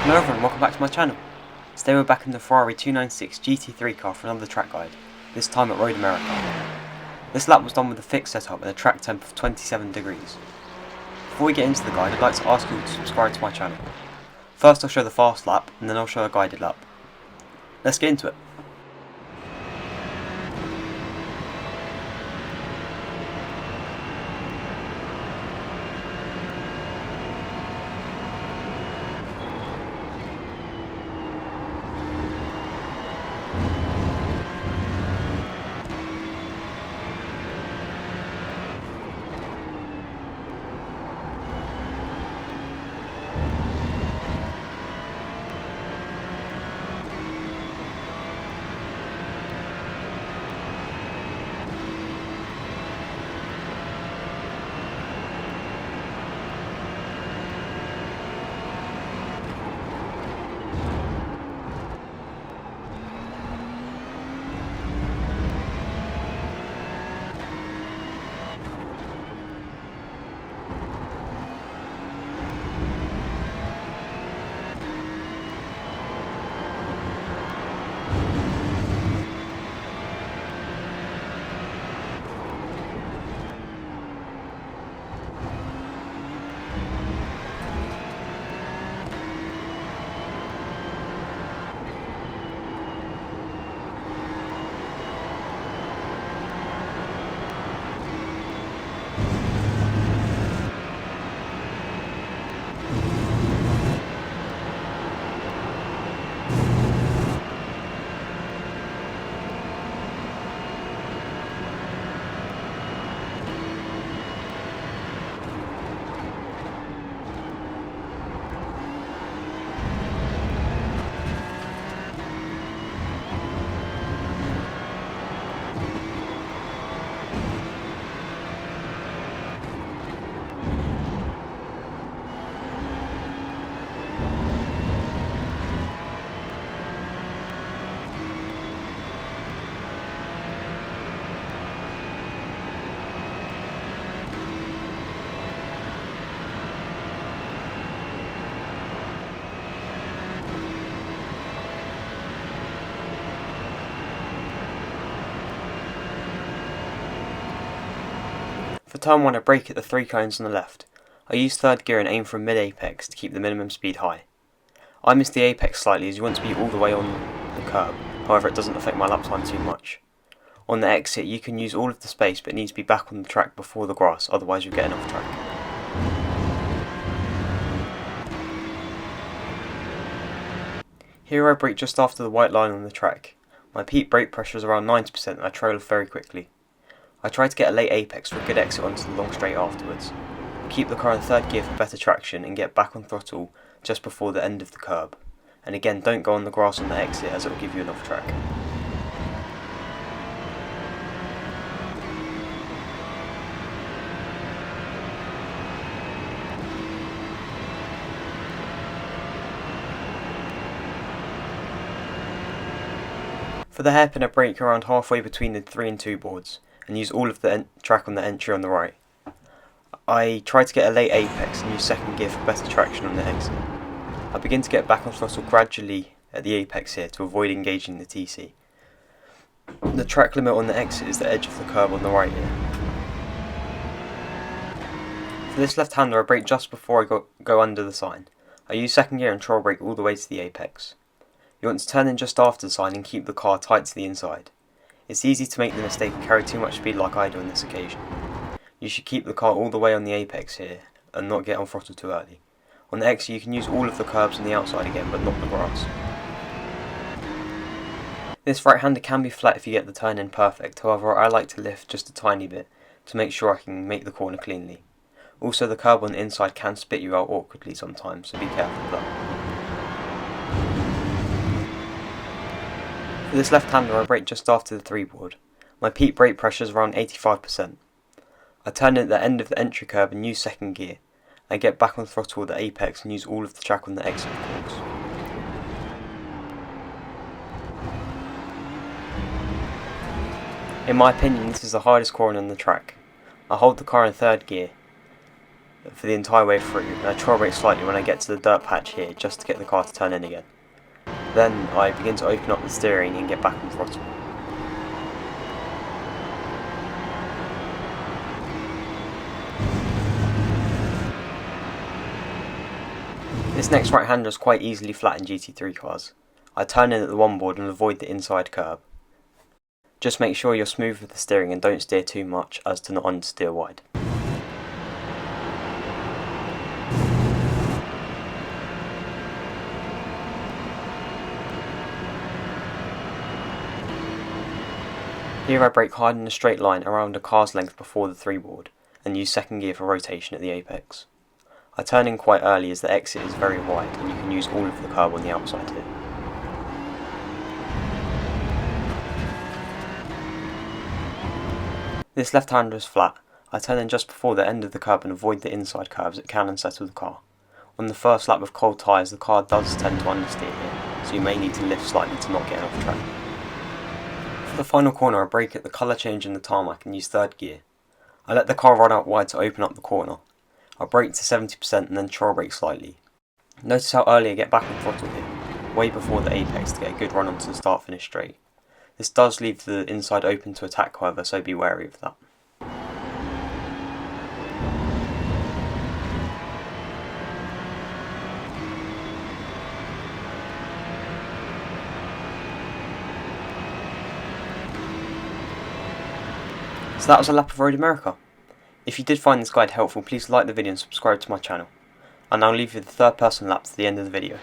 Hello everyone, welcome back to my channel. Today we're back in the Ferrari 296 GT3 car for another track guide, this time at Road America. This lap was done with a fixed setup and a track temp of 27 degrees. Before we get into the guide, I'd like to ask you all to subscribe to my channel. First I'll show the fast lap, and then I'll show a guided lap. Let's get into it. For turn 1 I brake at the 3 cones on the left. I use third gear and aim from mid-apex to keep the minimum speed high. I missed the apex slightly as you want to be all the way on the curb, however it doesn't affect my lap time too much. On the exit you can use all of the space but it needs to be back on the track before the grass, otherwise you'll get an off track. Here I brake just after the white line on the track. My peak brake pressure is around 90% and I trail off very quickly. I try to get a late apex for a good exit onto the long straight afterwards. Keep the car in third gear for better traction and get back on throttle just before the end of the curb. And again, don't go on the grass on the exit as it will give you an off track. For the hairpin I brake around halfway between the 3 and 2 boards, and use all of the track on the entry on the right. I try to get a late apex and use second gear for better traction on the exit. I begin to get back on throttle gradually at the apex here to avoid engaging the TC. The track limit on the exit is the edge of the curb on the right here. For this left-hander I brake just before I go under the sign. I use second gear and trail brake all the way to the apex. You want to turn in just after the sign and keep the car tight to the inside. It's easy to make the mistake and carry too much speed like I do on this occasion. You should keep the car all the way on the apex here and not get on throttle too early. On the exit you can use all of the curbs on the outside again but not the grass. This right-hander can be flat if you get the turn in perfect, however I like to lift just a tiny bit to make sure I can make the corner cleanly. Also the curb on the inside can spit you out awkwardly sometimes, so be careful of that. For this left-hander I brake just after the 3 board. My peak brake pressure is around 85%. I turn in at the end of the entry curb and use second gear. I get back on throttle at the apex and use all of the track on the exit of course. In my opinion this is the hardest corner on the track. I hold the car in third gear. for the entire way through, and I trail brake slightly when I get to the dirt patch here just to get the car to turn in again. Then I begin to open up the steering and get back on throttle. This next right hander is quite easily flat in GT3 cars. I turn in at the one board and avoid the inside curb. Just make sure you're smooth with the steering and don't steer too much as to not understeer wide. Here I brake hard in a straight line around a car's length before the 3 board and use second gear for rotation at the apex. I turn in quite early as the exit is very wide and you can use all of the curb on the outside here. This left-hander is flat. I turn in just before the end of the curb and avoid the inside curves that can unsettle the car. On the first lap with cold tyres the car does tend to understeer here, so you may need to lift slightly to not get off track. For the final corner I brake at the colour change in the tarmac and use third gear. I let the car run out wide to open up the corner. I brake to 70% and then trail brake slightly. Notice how early I get back on throttle here, way before the apex to get a good run onto the start finish straight. This does leave the inside open to attack however, so be wary of that. So that was a lap of Road America. If you did find this guide helpful, please like the video and subscribe to my channel. I'll now leave you the third person lap to the end of the video.